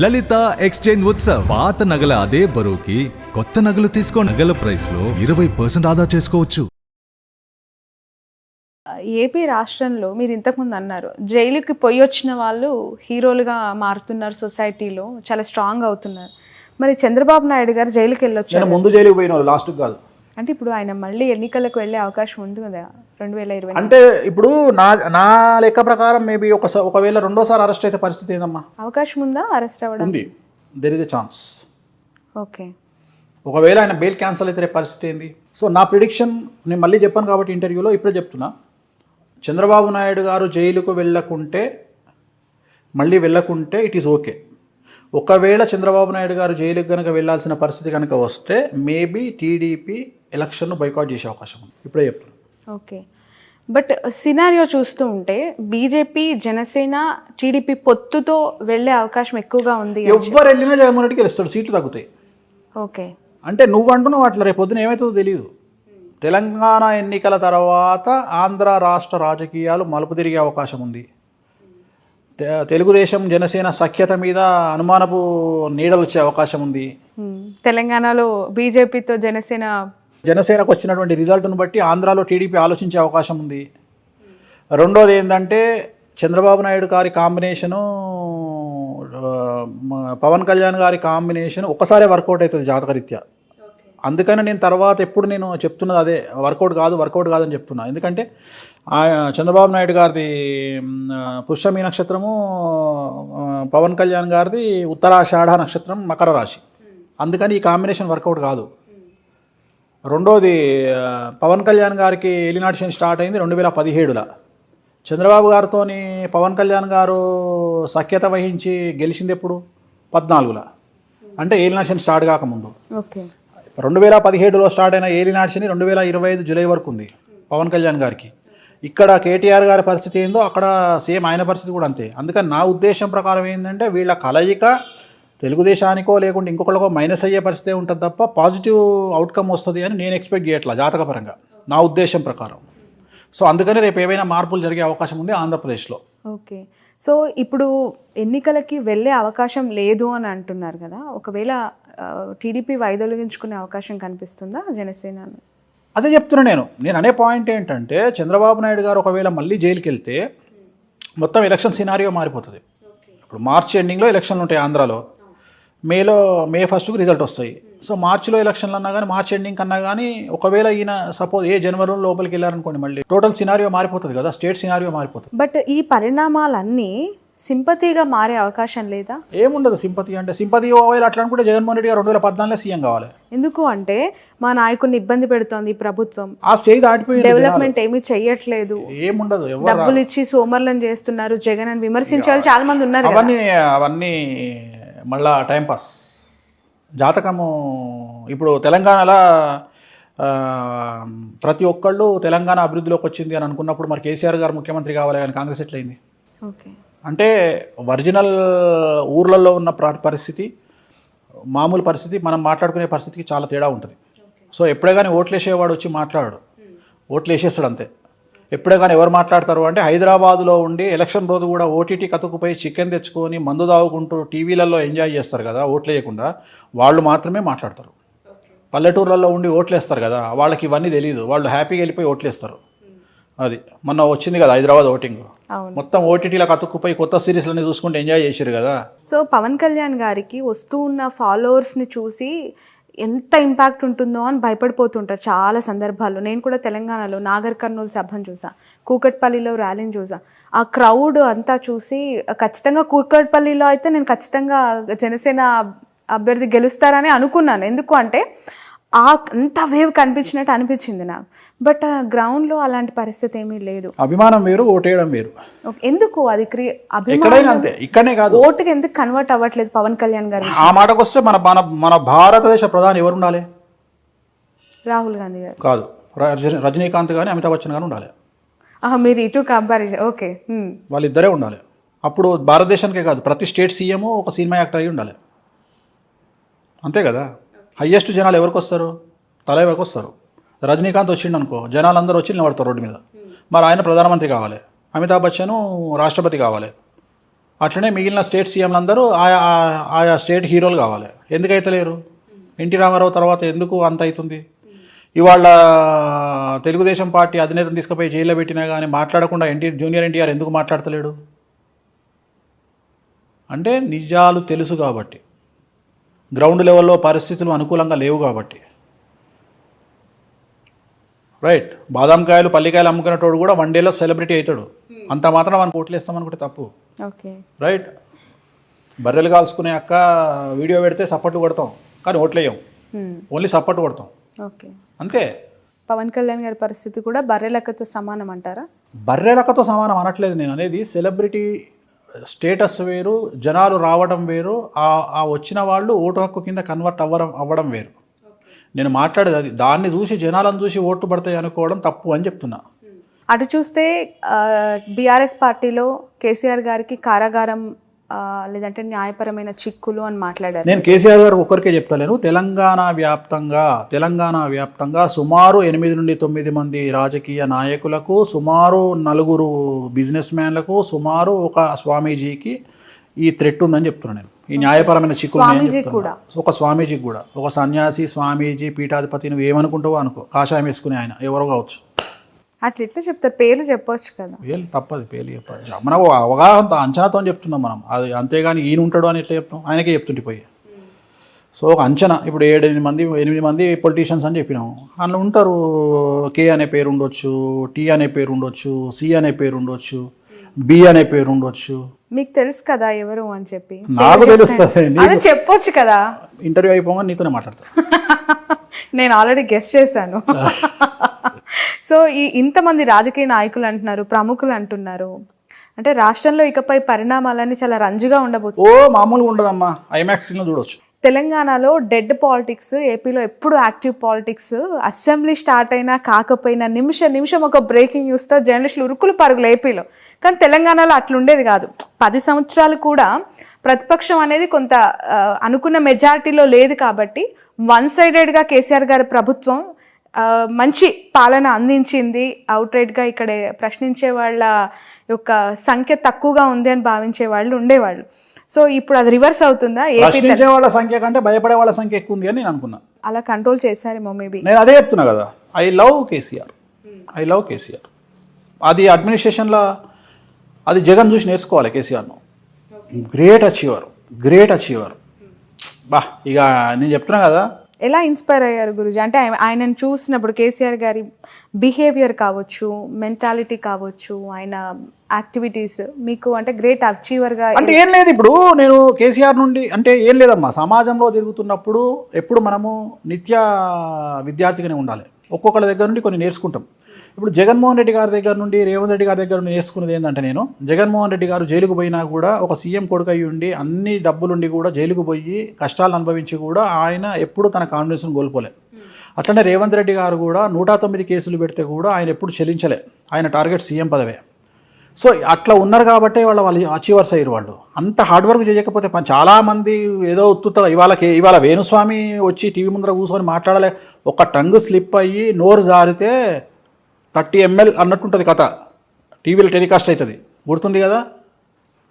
లలిత exchange Utsav పాత నగల అదే బరువుకి కొత్త నగలు తీసుకో నగల ప్రైస్ లో 20% ఆదా చేసుకోవచ్చు. ఏపీ రాష్ట్రంలో మీరు ఇంతకుముందు అన్నారు జైలుకి పోయి వచ్చిన వాళ్ళు హీరోలుగా మారుతున్నారు, సొసైటీలో చాలా స్ట్రాంగ్ అవుతున్నారు. మరి చంద్రబాబు నాయుడు గారు జైలుకి వెళ్ళొచ్చారు. ముందు జైలుకి పోయిన వాళ్ళు లాస్ట్ కాదు అంటే ఇప్పుడు ఆయన మళ్ళీ ఎన్నికలకు వెళ్ళే అవకాశం ఉంది కదా 2020. అంటే ఇప్పుడు నా లెక్క ప్రకారం మేబీ ఒకవేళ రెండోసారి అరెస్ట్ అయితే పరిస్థితి ఏందమ్మా? అవకాశం ఉందా అరెస్ట్ అవ్వడం? ఉంది, there is a chance. Okay, ఒకవేళ ఆయన బెయిల్ క్యాన్సిల్ అయితే పరిస్థితి ఏంది? సో నా ప్రిడిక్షన్ నేను మళ్ళీ చెప్పాను కాబట్టి ఇంటర్వ్యూలో ఇప్పుడే చెప్తున్నా, చంద్రబాబు నాయుడు గారు జైలుకు మళ్ళీ వెళ్ళకుంటే ఇట్ ఈస్ ఓకే. ఒకవేళ చంద్రబాబు నాయుడు గారు జైలుకి కనుక వెళ్ళాల్సిన పరిస్థితి కనుక వస్తే మేబీ టీడీపీ ఎలక్షన్ను బైకాట్ చేసే అవకాశం ఉంది, ఇప్పుడే చెప్తున్నా. ఓకే, బట్ సినారియో చూస్తూ ఉంటే బీజేపీ, జనసేన, టీడీపీ పొత్తుతో వెళ్ళే అవకాశం ఎక్కువగా ఉంది. ఎవరు వెళ్ళినా జగన్మోహన్ రెడ్డికి గెలుస్తాడు, సీట్లు తగ్గుతాయి. ఓకే, అంటే నువ్వు అంటున్నావు అట్లా, రేపు పొద్దున ఏమవుతుందో తెలియదు. తెలంగాణ ఎన్నికల తర్వాత ఆంధ్ర రాష్ట్ర రాజకీయాలు మలుపు తిరిగే అవకాశం ఉంది. తెలుగుదేశం జనసేన సఖ్యత మీద అనుమానపు నీడలు వచ్చే అవకాశం ఉంది. తెలంగాణలో బీజేపీతో జనసేనకు వచ్చినటువంటి రిజల్ట్ను బట్టి ఆంధ్రాలో టీడీపీ ఆలోచించే అవకాశం ఉంది. రెండోది ఏంటంటే చంద్రబాబు నాయుడు గారి కాంబినేషను, పవన్ కళ్యాణ్ గారి కాంబినేషన్ ఒక్కసారే వర్కౌట్ అవుతుంది జాతకరీత్యా. అందుకని నేను తర్వాత ఎప్పుడు నేను చెప్తున్నది అదే, వర్కౌట్ కాదు అని చెప్తున్నా. ఎందుకంటే చంద్రబాబు నాయుడు గారిది పుష్యమి నక్షత్రము, పవన్ కళ్యాణ్ గారిది ఉత్తరాషాఢ నక్షత్రం, మకర రాశి. అందుకని ఈ కాంబినేషన్ వర్కౌట్ కాదు. రెండోది పవన్ కళ్యాణ్ గారికి ఏలినాటి శని స్టార్ట్ అయింది 2017లో. చంద్రబాబు గారితో పవన్ కళ్యాణ్ గారు సఖ్యత వహించి గెలిచింది ఎప్పుడు? 14లో, అంటే ఏలినాటి శని స్టార్ట్ కాకముందు. 2017లో స్టార్ట్ అయిన ఏలినాటి శని 2025 జూలై వరకు ఉంది పవన్ కళ్యాణ్ గారికి. ఇక్కడ కేటీఆర్ గారి పరిస్థితి ఏందో అక్కడ సేమ్ ఆయన పరిస్థితి కూడా అంతే. అందుకని నా ఉద్దేశం ప్రకారం ఏంటంటే వీళ్ళ కలయిక తెలుగుదేశానికో లేకుంటే ఇంకొకళ్ళకో మైనస్ అయ్యే పరిస్థితి ఉంటుంది తప్ప పాజిటివ్ అవుట్కమ్ వస్తుంది అని నేను ఎక్స్పెక్ట్ చేయట్లా జాతకపరంగా, నా ఉద్దేశం ప్రకారం. సో అందుకని రేపు ఏవైనా మార్పులు జరిగే అవకాశం ఉంది ఆంధ్రప్రదేశ్లో. ఓకే, సో ఇప్పుడు ఎన్నికలకి వెళ్ళే అవకాశం లేదు అని అంటున్నారు కదా, ఒకవేళ టీడీపీ వైదొలిగించుకునే అవకాశం కనిపిస్తుందా జనసేన? అదే చెప్తున్నా నేను అనే పాయింట్ ఏంటంటే చంద్రబాబు నాయుడు గారు ఒకవేళ మళ్ళీ జైలుకి వెళ్తే మొత్తం ఎలక్షన్ సినారియో మారిపోతుంది. ఇప్పుడు మార్చి ఎండింగ్లో ఎలక్షన్లు ఉంటాయి ఆంధ్రాలో, మే 1st రిజల్ట్ వస్తాయి. సో మార్చిలో ఎలక్షన్లు అన్నా కానీ, మార్చి ఎండింగ్ కన్నా కానీ, ఒకవేళ ఈయన సపోజ్ జనవరిలో లోపలికి వెళ్ళారనుకోండి, మళ్ళీ టోటల్ సినారియో మారిపోతుంది కదా, స్టేట్ సినారియో మారిపోతుంది. బట్ ఈ పరిణామాలన్నీ సింపతిగా మారే అవకాశం లేదా? ఏముండదు సింపతి అంటే, సింపతి ఒకవేళ అట్లా అనుకుంటే జగన్మోహన్ రెడ్డి గారు 2014లో సీఎం కావాలి. ఎందుకు అంటే మా నాయకుడిని ఇబ్బంది పెడుతోంది ప్రభుత్వం, ఆ స్టేజ్ దాటిపోయింది, డెవలప్మెంట్ ఏమీ చెయ్యట్లేదు, ఏముండదు, డబ్బులు ఇచ్చి సోమర్లను చేస్తున్నారు జగన్ అని విమర్శించే వాళ్ళు చాలా మంది ఉన్నారు. అవన్నీ మళ్ళా టైంపాస్ జాతకము. ఇప్పుడు తెలంగాణలో ప్రతి ఒక్కళ్ళు తెలంగాణ అభివృద్ధిలోకి వచ్చింది అని అనుకున్నప్పుడు మరి కేసీఆర్ గారు ముఖ్యమంత్రి కావాలి కానీ కాంగ్రెస్ ఎట్లయింది? ఓకే, అంటే ఒరిజినల్ ఊర్లలో ఉన్న పరిస్థితి, మామూలు పరిస్థితి, మనం మాట్లాడుకునే పరిస్థితికి చాలా తేడా ఉంటుంది. సో ఎప్పుడే కానీ ఓట్లు వేసేవాడు వచ్చి మాట్లాడాడు, ఓట్లు వేసేస్తాడు అంతే. ఎప్పుడే కానీ ఎవరు మాట్లాడతారు అంటే హైదరాబాదులో ఉండి ఎలక్షన్ రోజు కూడా ఓటీటీ కతుకుపోయి చికెన్ తెచ్చుకొని మందు తాగుకుంటూ టీవీలలో ఎంజాయ్ చేస్తారు కదా, ఓట్లు వేయకుండా, వాళ్ళు మాత్రమే మాట్లాడతారు. పల్లెటూర్లలో ఉండి ఓట్లు వేస్తారు కదా, వాళ్ళకి ఇవన్నీ తెలియదు, వాళ్ళు హ్యాపీగా వెళ్ళిపోయి ఓట్లు వేస్తారు. అది మొన్న వచ్చింది కదా హైదరాబాద్ ఓటింగ్, మొత్తం ఓటీటీలకు అతుక్కుపోయి కొత్త సిరీస్లన్నీ చూసుకుంటూ ఎంజాయ్ చేశారు కదా. సో పవన్ కళ్యాణ్ గారికి వస్తూ ఉన్న ఫాలోవర్స్ని చూసి ఎంత ఇంపాక్ట్ ఉంటుందో అని భయపడిపోతుంటారు చాలా సందర్భాల్లో. నేను కూడా తెలంగాణలో నాగర్ కర్నూలు సభను చూసా, కూకట్పల్లిలో ర్యాలీని చూసా. ఆ క్రౌడ్ అంతా చూసి ఖచ్చితంగా కూకట్పల్లిలో అయితే నేను ఖచ్చితంగా జనసేన అభ్యర్థి గెలుస్తారని అనుకున్నాను. ఎందుకు అంటే అంత వేవ్ కనిపించినట్టు అనిపించింది నాకు. బట్ గ్రౌండ్లో అలాంటి పరిస్థితి ఏమీ లేదు. అభిమానం వేరు, ఓటేయడం వేరు. ఎందుకు అది అంతే, ఇక్కడనే కాదు, ఓటుకి ఎందుకు కన్వర్ట్ అవ్వట్లేదు పవన్ కళ్యాణ్ గారు? ఆ మాటకు వస్తే మన భారతదేశ ప్రధాని ఎవరు ఉండాలి? రాహుల్ గాంధీ గారు కాదు, రజనీకాంత్ కానీ అమితాబ్ బచ్చన్ కానీ ఉండాలి. మీరు ఇటు కంపారిజన్. ఓకే, వాళ్ళిద్దరే ఉండాలి. అప్పుడు భారతదేశానికే కాదు, ప్రతి స్టేట్ సీఎం ఒక సినిమా యాక్టర్ అయి ఉండాలి. అంతే కదా. హయ్యెస్ట్ జనాలు ఎవరికి వస్తారు? తలైవకి వస్తారు. రజనీకాంత్ వచ్చిండు అనుకో, జనాలు అందరూ వచ్చి నిలబడతారు రోడ్డు మీద. మరి ఆయన ప్రధానమంత్రి కావాలి, అమితాబ్ బచ్చన్ రాష్ట్రపతి కావాలి. అట్లనే మిగిలిన స్టేట్ సీఎంలు అందరూ ఆయా స్టేట్ హీరోలు కావాలి. ఎందుకైతే లేరు? ఎన్టీ రామారావు తర్వాత ఎందుకు అంత అవుతుంది? ఇవాళ తెలుగుదేశం పార్టీ అధినేతను తీసుకుపోయి జైల్లో పెట్టినా కానీ మాట్లాడకుండా జూనియర్ ఎన్టీఆర్ ఎందుకు మాట్లాడతలేడు? అంటే నిజాలు తెలుసు కాబట్టి, గ్రౌండ్ లెవెల్లో పరిస్థితులు అనుకూలంగా లేవు కాబట్టి. రైట్, బాదాంకాయలు పల్లికాయలు అమ్ముకునేటోడు కూడా వన్ డేలో సెలబ్రిటీ అవుతాడు. అంత మాత్రం మనకు ఓట్లు వేస్తామనుకుంటే తప్పు. ఓకే, రైట్, బర్రెలు కాల్చుకునే అక్క వీడియో పెడితే సపోర్ట్ కొడతాం కానీ ఓట్లు వేయం, ఓన్లీ సపోర్ట్ కొడతాం. ఓకే, అంతే. పవన్ కళ్యాణ్ గారి పరిస్థితి కూడా బర్రె లెక్కతో సమానం అంటారా? బర్రె లెక్కతో సమానం అనట్లేదు నేను అనేది. సెలబ్రిటీ స్టేటస్ వేరు, జనాలు రావడం వేరు, ఆ వచ్చిన వాళ్ళు ఓటు హక్కు కింద కన్వర్ట్ అవ్వడం వేరు. నేను మాట్లాడేది అది. దాన్ని చూసి జనాలను చూసి ఓట్లు పడతాయి అనుకోవడం తప్పు అని చెప్తున్నా. అటు చూస్తే బీఆర్ఎస్ పార్టీలో కేసీఆర్ గారికి కారాగారం లేదంటే న్యాయపరమైన చిక్కులు అని మాట్లాడారు. నేను కేసీఆర్ గారు ఒక్కరికే చెప్తలేను, తెలంగాణ వ్యాప్తంగా సుమారు 8 నుండి 9 మంది రాజకీయ నాయకులకు, సుమారు 4 బిజినెస్ మ్యాన్లకు, సుమారు ఒక స్వామీజీకి ఈ థ్రెట్ ఉందని చెప్తున్నాను నేను. ఈ న్యాయపరమైన చిక్కులు ఒక స్వామీజీకి కూడా, ఒక సన్యాసి, స్వామీజీ, పీఠాధిపతి, నువ్వు ఏమనుకుంటావో అనుకో, కాషాయం వేసుకునే ఆయన ఎవరో కావచ్చు. అట్లా ఎట్లా చెప్తారు? పేర్లు చెప్పొచ్చు కదా. పేర్లు తప్పదు, పేర్లు చెప్పాలి. మనం అవగాహనతో అంచనాతో చెప్తున్నాం మనం అది, అంతేగాని ఈయన ఉంటాడు అని ఎట్లా చెప్తాం? ఆయనకే చెప్తుంటే పోయి. సో ఒక అంచనా. ఇప్పుడు 8 మంది పొలిటీషియన్స్ అని చెప్పినాము. అందులో ఉంటారు, కే అనే పేరు ఉండొచ్చు, టీ అనే పేరు ఉండొచ్చు, సి అనే పేరు ఉండొచ్చు, బి అనే పేరు ఉండొచ్చు. మీకు తెలుసు కదా ఎవరు అని చెప్పి? నాకు తెలుస్తుంది. అదే చెప్పొచ్చు కదా. ఇంటర్వ్యూ అయిపోగా నీతోనే మాట్లాడతా. నేను ఆల్రెడీ గెస్ట్ చేశాను. సో ఇంతమంది రాజకీయ నాయకులు అంటున్నారు, ప్రముఖులు అంటున్నారు, అంటే రాష్ట్రంలో ఇకపై పరిణామాలన్నీ చాలా రంజుగా ఉండబోతుంది. మామూలుగా ఉండదమ్మా, ఐమాక్స్ స్క్రీన్లో చూడొచ్చు. తెలంగాణలో డెడ్ పాలిటిక్స్, ఏపీలో ఎప్పుడు యాక్టివ్ పాలిటిక్స్. అసెంబ్లీ స్టార్ట్ అయినా కాకపోయినా నిమిషం ఒక బ్రేకింగ్ న్యూస్తో జర్నలిస్టులు ఉరుకులు పరుగులు ఏపీలో. కానీ తెలంగాణలో అట్లుండేది కాదు. 10 సంవత్సరాలు కూడా ప్రతిపక్షం అనేది కొంత అనుకున్న మెజారిటీలో లేదు కాబట్టి వన్ సైడెడ్గా కేసీఆర్ గారి ప్రభుత్వం మంచి పాలన అందించింది. అవుట్రైట్గా ఇక్కడ ప్రశ్నించే వాళ్ళ యొక్క సంఖ్య తక్కువగా ఉంది అని భావించే వాళ్ళు ఉండేవాళ్ళు. సో ఇప్పుడు అది రివర్స్ అవుతుందా? ప్రశ్నించే వాళ్ళ సంఖ్య కంటే భయపడే వాళ్ళ సంఖ్య ఎక్కువ ఉంది అని నేను అనుకున్నా. అలా కంట్రోల్ చేశారేమో మేబీ. నేను అదే చెప్తున్నా కదా, ఐ లవ్ కేసీఆర్. అది అడ్మినిస్ట్రేషన్లో అది జగన్ చూసి నేర్చుకోవాలి కేసీఆర్ను. Great achiever. బా, ఇక నేను చెప్తున్నా కదా. ఎలా ఇన్స్పైర్ అయ్యారు గురుజీ? అంటే ఆయనను చూసినప్పుడు కేసీఆర్ గారి బిహేవియర్ కావచ్చు, మెంటాలిటీ కావచ్చు, ఆయన యాక్టివిటీస్ మీకు అంటే గ్రేట్ అచీవర్గా అంటే ఏం లేదు. ఇప్పుడు నేను కేసీఆర్ నుండి అంటే ఏం లేదమ్మా, సమాజంలో తిరుగుతున్నప్పుడు ఎప్పుడు మనము నిత్య విద్యార్థిగానే ఉండాలి. ఒక్కొక్కళ్ళ దగ్గర నుండి కొన్ని నేర్చుకుంటాం. ఇప్పుడు జగన్మోహన్ రెడ్డి గారి దగ్గర నుండి, రేవంత్ రెడ్డి గారి దగ్గర నుండి నేర్చుకున్నది ఏంటంటే, నేను జగన్మోహన్ రెడ్డి గారు జైలుకు పోయినా కూడా, ఒక సీఎం కొడుకు అయ్యి ఉండి అన్ని డబ్బులుండి కూడా జైలుకు పోయి కష్టాలు అనుభవించి కూడా ఆయన ఎప్పుడు తన కాన్ఫిడెన్స్ను కోల్పోలే. అట్లనే రేవంత్ రెడ్డి గారు కూడా 109 కేసులు పెడితే కూడా ఆయన ఎప్పుడు చెల్లించలే. ఆయన టార్గెట్ సీఎం పదవే. సో అట్లా ఉన్నారు కాబట్టి వాళ్ళు అచీవర్స్ అయ్యారు. వాళ్ళు అంత హార్డ్ వర్క్ చేయకపోతే చాలామంది ఏదో ఉత్తుత ఇవాళ వేణుస్వామి వచ్చి టీవీ ముందర కూర్చొని మాట్లాడలే, ఒక టంగ్ స్లిప్ అయ్యి నోరు జారితే 30 ml అన్నట్టుంటుంది కథ. టీవీలో టెలికాస్ట్ అవుతుంది, గుర్తుంది కదా?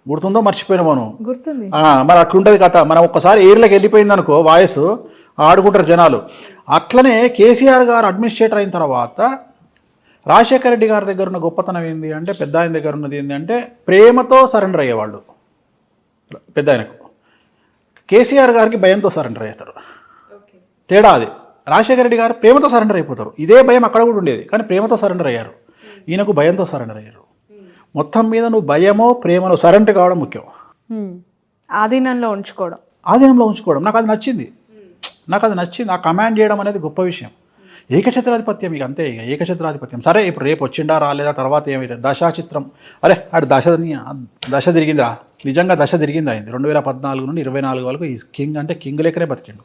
గుర్తుందో మర్చిపోయినా మనం? గుర్తుంది. మరి అట్లుంటుంది కథ. మనం ఒక్కసారి ఎయిర్లోకి వెళ్ళిపోయింది అనుకో, వాయిస్ ఆడుకుంటారు జనాలు. అట్లనే కేసీఆర్ గారు అడ్మినిస్ట్రేటర్ అయిన తర్వాత రాజశేఖర రెడ్డి గారి దగ్గర ఉన్న గొప్పతనం ఏంది అంటే, పెద్ద ఆయన దగ్గర ఉన్నది ఏంటి అంటే, ప్రేమతో సరెండర్ అయ్యేవాళ్ళు పెద్ద ఆయనకు. కేసీఆర్ గారికి భయంతో సరెండర్ అవుతారు. తేడా అది. రాజశేఖర రెడ్డి గారు ప్రేమతో సరెండర్ అయిపోతారు. ఇదే భయం అక్కడ కూడా ఉండేది, కానీ ప్రేమతో సరెండర్ అయ్యారు. ఈయనకు భయంతో సరెండర్ అయ్యారు. మొత్తం మీద నువ్వు భయమో ప్రేమలో సరెండర్ కావడం ముఖ్యం. ఆధీనంలో ఉంచుకోవడం. నాకు అది నచ్చింది. ఆ కమాండ్ చేయడం అనేది గొప్ప విషయం. ఏకఛత్రాధిపత్యం, ఇక అంతే. ఇక ఏకఛత్రాధిపత్యం. సరే, ఇప్పుడు రేపు వచ్చిండా రాలేదా, తర్వాత ఏమైతే దశాచిత్రం, అరే ఆడు దశ తిరిగిందిరా, నిజంగా దశ తిరిగింది. అయింది 2014 నుండి 24 వరకు ఈ కింగ్ అంటే కింగ్ లెక్కనే బతికిండు.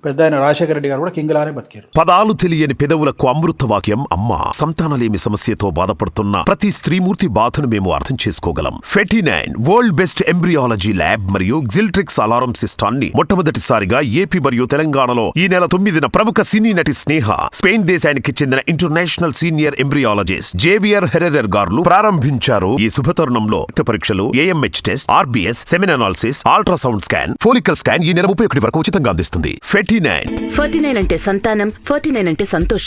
పెద్ద ఆయన రాజశేఖర రెడ్డి గారు కూడా కింగ్లానే బతికారు. పదాలు తెలియని పెదవులకు అమృత వాక్యం అమ్మ. సంతానలేమి సమస్యతో బాధపడుతున్న ప్రతి స్త్రీమూర్తి బాధను మేము అర్థం చేసుకోగలం. 49 వరల్డ్ బెస్ట్ ఎంబ్రియాలజీ ల్యాబ్ మరియు జిల్ట్రిక్స్ అలారం సిస్టాన్ని మొట్టమొదటిసారిగా ఏపీ మరియు తెలంగాణలో ఈ నెల 9న ప్రముఖ సినీ నటి స్నేహ, స్పెయిన్ దేశానికి చెందిన international senior embryologist Javier Herrera గారు ప్రారంభించారు. ఈ శుభతరుణంలో రక్త పరీక్షలు, AMH test, RBS, semen analysis, ultrasound scan, follicle scan ఈ నెల 31 వరకు ఉచితంగా అందిస్తుంది. 49 49 అంటే సంతానం, 49 అంటే సంతోషం.